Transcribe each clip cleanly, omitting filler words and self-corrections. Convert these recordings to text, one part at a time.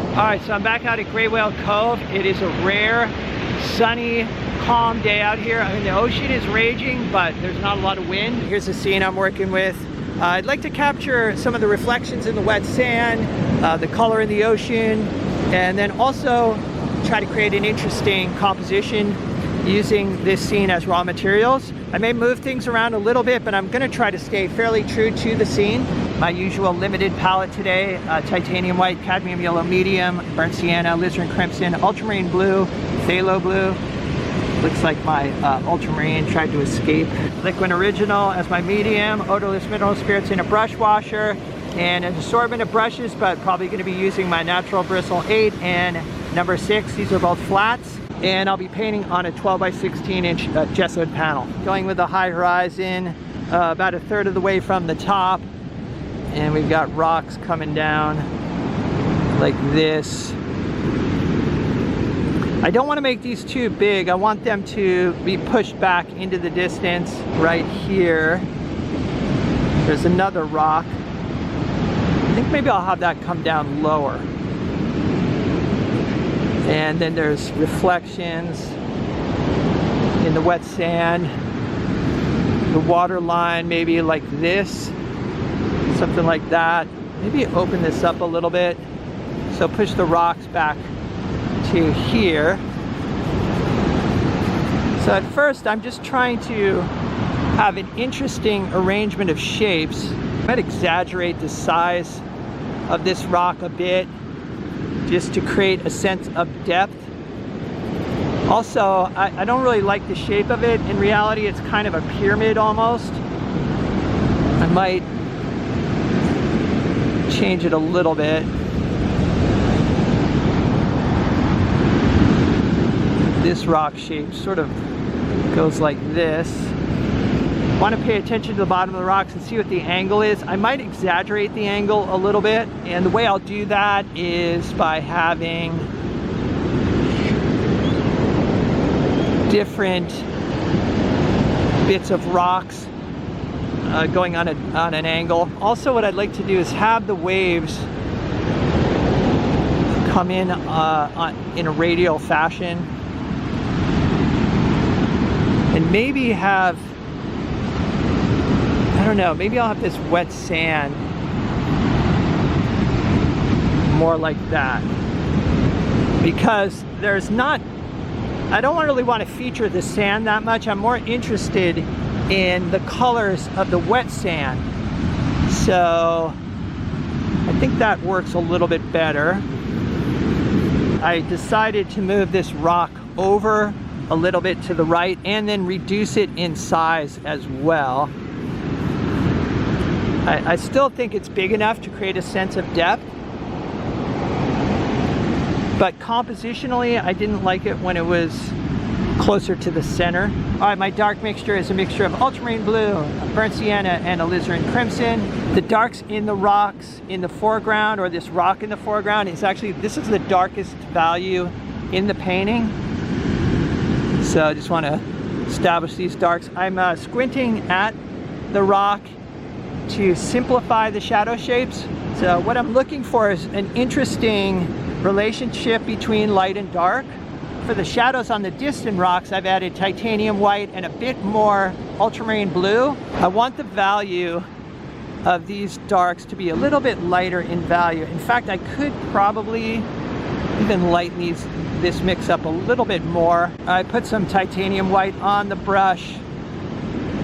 All right, so I'm back out at Gray Whale Cove. It is a rare, sunny, calm day out here. I mean, the ocean is raging, but there's not a lot of wind. Here's the scene I'm working with. I'd like to capture some of the reflections in the wet sand, the color in the ocean, and then also try to create an interesting composition using this scene as raw materials. I may move things around a little bit, but I'm gonna try to stay fairly true to the scene. My usual limited palette today, titanium white, cadmium yellow medium, burnt sienna, alizarin crimson, ultramarine blue, phthalo blue. Looks like my ultramarine tried to escape. Liquid original as my medium, odorless mineral spirits in a brush washer, and an assortment of brushes, but probably gonna be using my natural bristle 8 and number 6. These are both flats. And I'll be painting on a 12 by 16 inch gessoed panel. Going with the high horizon, about a third of the way from the top. And we've got rocks coming down like this. I don't want to make these too big. I want them to be pushed back into the distance right here. There's another rock. I think maybe I'll have that come down lower. And then there's reflections in the wet sand. The water line maybe like this, something like that. Maybe open this up a little bit. So push the rocks back to here. So at first I'm just trying to have an interesting arrangement of shapes. I might exaggerate the size of this rock a bit, just to create a sense of depth. Also, I don't really like the shape of it. In reality, it's kind of a pyramid almost. I might change it a little bit. This rock shape sort of goes like this. Want to pay attention to the bottom of the rocks and see what the angle is. I might exaggerate the angle a little bit, and the way I'll do that is by having different bits of rocks going on an angle. Also, what I'd like to do is have the waves come in a radial fashion, and maybe have, I don't know, maybe I'll have this wet sand more like that, because there's not, I don't really want to feature the sand that much. I'm more interested in the colors of the wet sand. So I think that works a little bit better. I decided to move this rock over a little bit to the right and then reduce it in size as well. I still think it's big enough to create a sense of depth, but compositionally I didn't like it when it was closer to the center. All right, my dark mixture is a mixture of ultramarine blue, burnt sienna, and alizarin crimson. The darks in the rocks in the foreground, or this rock in the foreground, is actually, this is the darkest value in the painting. So I just want to establish these darks. I'm squinting at the rock to simplify the shadow shapes. So what I'm looking for is an interesting relationship between light and dark. For the shadows on the distant rocks, I've added titanium white and a bit more ultramarine blue. I want the value of these darks to be a little bit lighter in value. In fact, I could probably even lighten this mix up a little bit more. I put some titanium white on the brush,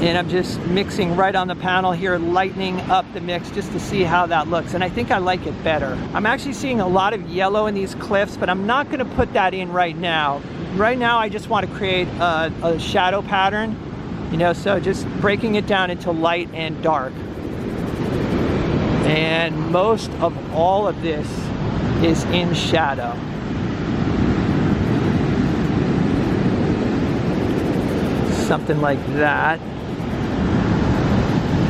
and I'm just mixing right on the panel here, lightening up the mix just to see how that looks. And I think I like it better. I'm actually seeing a lot of yellow in these cliffs, but I'm not gonna put that in right now. Right now, I just want to create a shadow pattern, you know, so just breaking it down into light and dark. And most of all of this is in shadow. Something like that.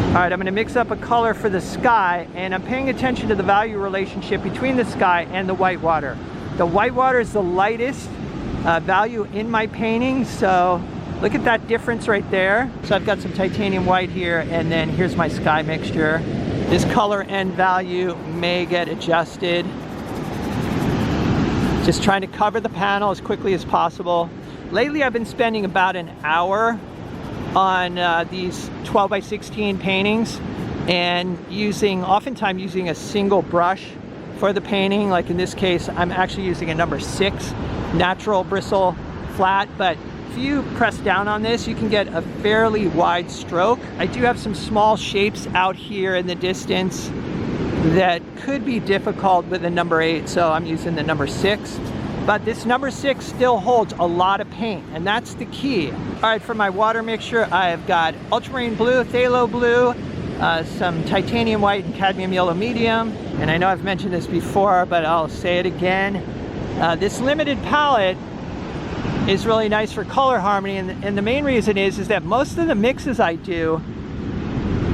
All right, I'm gonna mix up a color for the sky, and I'm paying attention to the value relationship between the sky and the whitewater. The whitewater is the lightest value in my painting, so look at that difference right there. So I've got some titanium white here, and then here's my sky mixture. This color and value may get adjusted. Just trying to cover the panel as quickly as possible. Lately I've been spending about an hour on these 12 by 16 paintings and oftentimes using a single brush for the painting. Like in this case, I'm actually using a number 6 natural bristle flat, but if you press down on this, you can get a fairly wide stroke. I do have some small shapes out here in the distance that could be difficult with a number 8, so I'm using the number 6. But this number 6 still holds a lot of paint, and that's the key. All right, for my water mixture, I've got ultramarine blue, phthalo blue, some titanium white and cadmium yellow medium. And I know I've mentioned this before, but I'll say it again. This limited palette is really nice for color harmony, and the main reason is that most of the mixes I do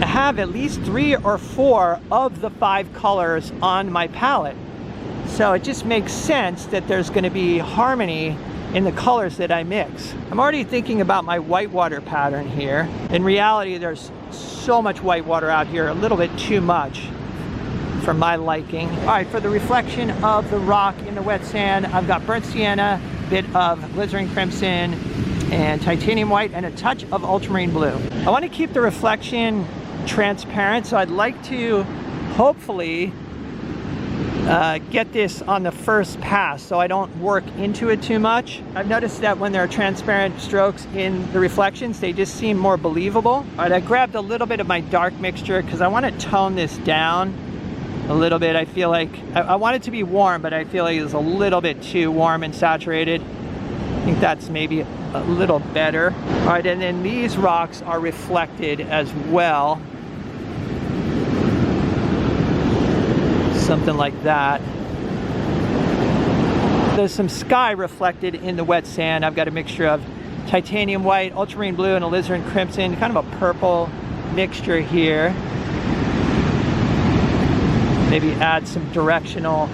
have at least 3 or 4 of the 5 colors on my palette. So it just makes sense that there's going to be harmony in the colors that I mix. I'm already thinking about my whitewater pattern here. In reality, there's so much whitewater out here, a little bit too much for my liking. All right, for the reflection of the rock in the wet sand, I've got burnt sienna, bit of alizarin crimson, and titanium white, and a touch of ultramarine blue. I want to keep the reflection transparent, so I'd like to hopefully get this on the first pass so I don't work into it too much. I've noticed that when there are transparent strokes in the reflections, they just seem more believable. All right, I grabbed a little bit of my dark mixture because I want to tone this down a little bit. I feel like I want it to be warm, but I feel like it's a little bit too warm and saturated. I think that's maybe a little better. All right, and then these rocks are reflected as well. Something like that. There's some sky reflected in the wet sand. I've got a mixture of titanium white, ultramarine blue, and alizarin crimson, kind of a purple mixture here. Maybe add some directional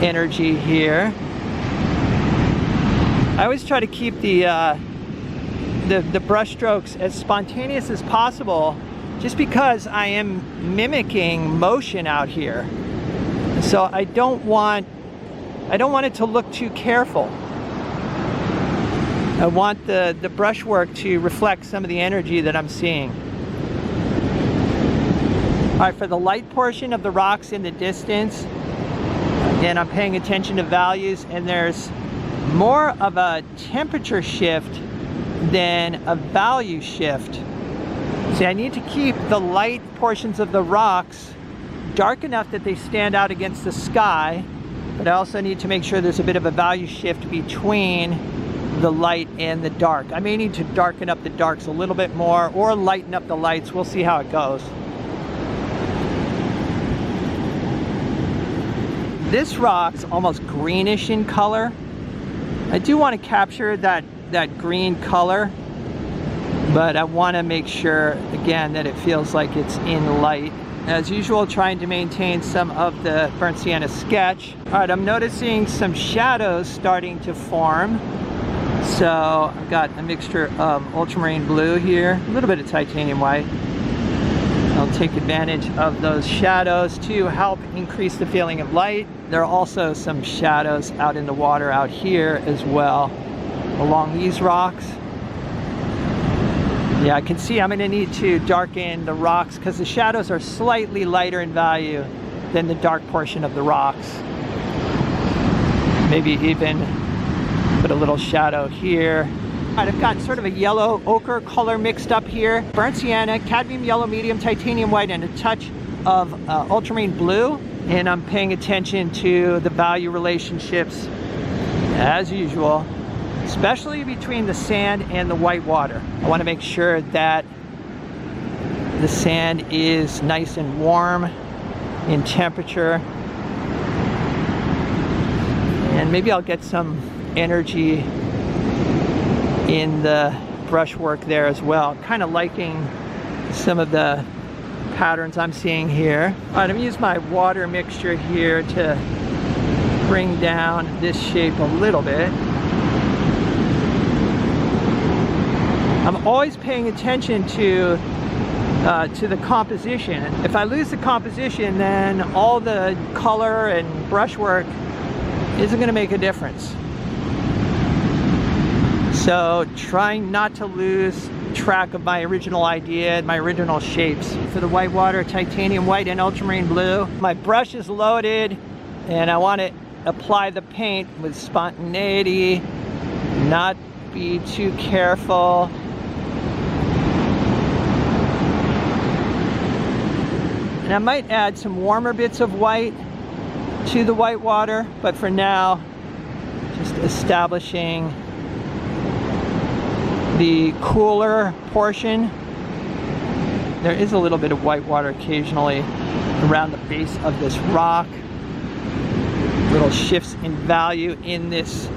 energy here. I always try to keep the brush strokes as spontaneous as possible, just because I am mimicking motion out here. So I don't want it to look too careful. I want the brushwork to reflect some of the energy that I'm seeing. All right, for the light portion of the rocks in the distance, again, I'm paying attention to values, and there's more of a temperature shift than a value shift. See, I need to keep the light portions of the rocks dark enough that they stand out against the sky, but I also need to make sure there's a bit of a value shift between the light and the dark. I may need to darken up the darks a little bit more or lighten up the lights. We'll see how it goes. This rock's almost greenish in color. I do want to capture that green color, but I want to make sure, again, that it feels like it's in light. As usual, trying to maintain some of the burnt sienna sketch. All right, I'm noticing some shadows starting to form. So I've got a mixture of ultramarine blue here, a little bit of titanium white. I'll take advantage of those shadows to help increase the feeling of light. There are also some shadows out in the water out here as well, along these rocks. Yeah, I can see I'm going to need to darken the rocks because the shadows are slightly lighter in value than the dark portion of the rocks. Maybe even put a little shadow here. All right, I've got sort of a yellow ochre color mixed up here. Burnt sienna, cadmium yellow medium, titanium white, and a touch of ultramarine blue. And I'm paying attention to the value relationships as usual, especially between the sand and the white water. I want to make sure that the sand is nice and warm in temperature. And maybe I'll get some energy in the brushwork there as well. I'm kind of liking some of the patterns I'm seeing here. All right, I'm going to use my water mixture here to bring down this shape a little bit. I'm always paying attention to the composition. If I lose the composition, then all the color and brushwork isn't going to make a difference. So trying not to lose track of my original idea and my original shapes. For the whitewater, titanium white and ultramarine blue. My brush is loaded and I want to apply the paint with spontaneity, not be too careful. And I might add some warmer bits of white to the whitewater, but for now, just establishing the cooler portion. There is a little bit of whitewater occasionally around the base of this rock. Little shifts in value in this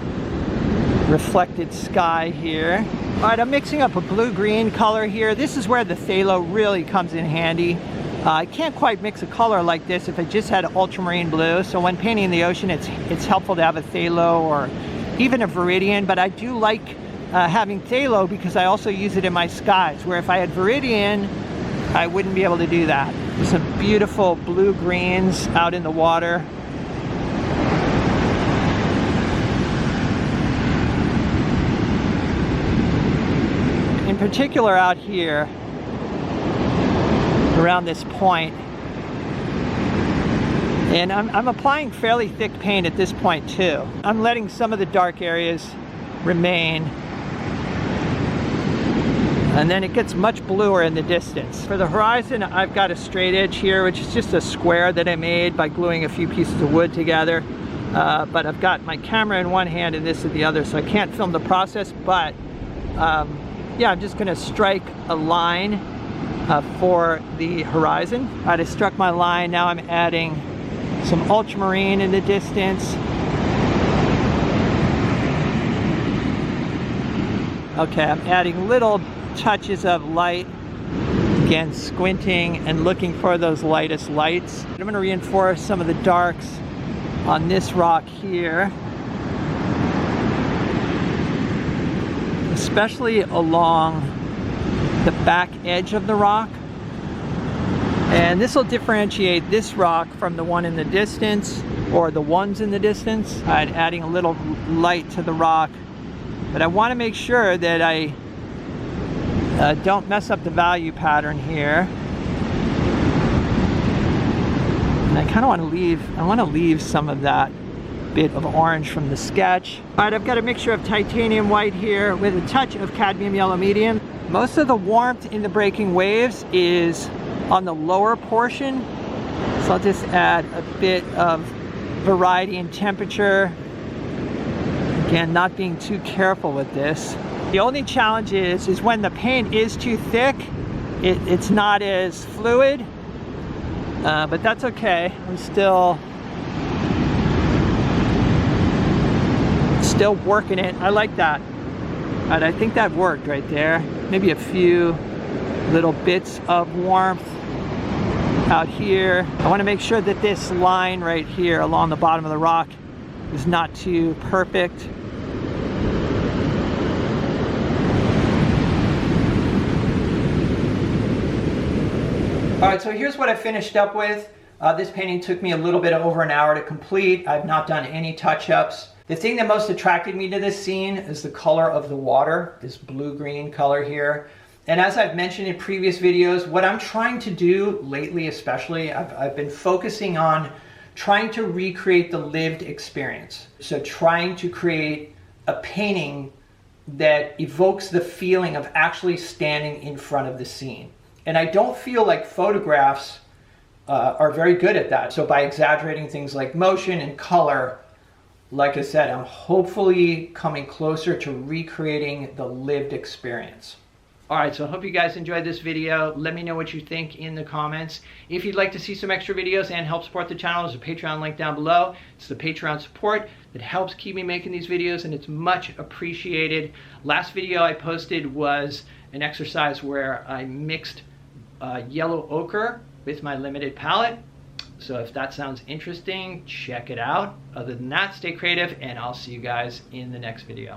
reflected sky here. All right, I'm mixing up a blue-green color here. This is where the phthalo really comes in handy. I can't quite mix a color like this if I just had ultramarine blue. So when painting the ocean, it's helpful to have a phthalo or even a viridian, but I do like having phthalo because I also use it in my skies, where if I had viridian, I wouldn't be able to do that. There's some beautiful blue-greens out in the water. In particular out here, around this point, and I'm applying fairly thick paint at this point too. I'm letting some of the dark areas remain, and then it gets much bluer in the distance. For the horizon, I've got a straight edge here, which is just a square that I made by gluing a few pieces of wood together, but I've got my camera in one hand and this in the other, so I can't film the process, but yeah, I'm just gonna strike a line for the horizon. All right, I struck my line. Now I'm adding some ultramarine in the distance. Okay, I'm adding little touches of light. Again, squinting and looking for those lightest lights. I'm going to reinforce some of the darks on this rock here, especially along the back edge of the rock. And this will differentiate this rock from the one in the distance, or the ones in the distance. I'm adding a little light to the rock, but I want to make sure that I don't mess up the value pattern here. And I kind of want to leave some of that bit of orange from the sketch. All right, I've got a mixture of titanium white here with a touch of cadmium yellow medium. Most of the warmth in the breaking waves is on the lower portion, so I'll just add a bit of variety in temperature. Again, not being too careful with this. The only challenge is when the paint is too thick, it's not as fluid, but that's okay. I'm still working it. I like that. And I think that worked right there. Maybe a few little bits of warmth out here. I want to make sure that this line right here along the bottom of the rock is not too perfect. All right, so here's what I finished up with. This painting took me a little bit over an hour to complete. I've not done any touch-ups. The thing that most attracted me to this scene is the color of the water, this blue-green color here. And as I've mentioned in previous videos, what I'm trying to do lately especially, I've been focusing on trying to recreate the lived experience. So trying to create a painting that evokes the feeling of actually standing in front of the scene. And I don't feel like photographs are very good at that. So by exaggerating things like motion and color, like I said, I'm hopefully coming closer to recreating the lived experience. All right, so I hope you guys enjoyed this video. Let me know what you think in the comments. If you'd like to see some extra videos and help support the channel, there's a Patreon link down below. It's the Patreon support that helps keep me making these videos, and it's much appreciated. Last video I posted was an exercise where I mixed yellow ochre with my limited palette. So if that sounds interesting, check it out. Other than that, stay creative, and I'll see you guys in the next video.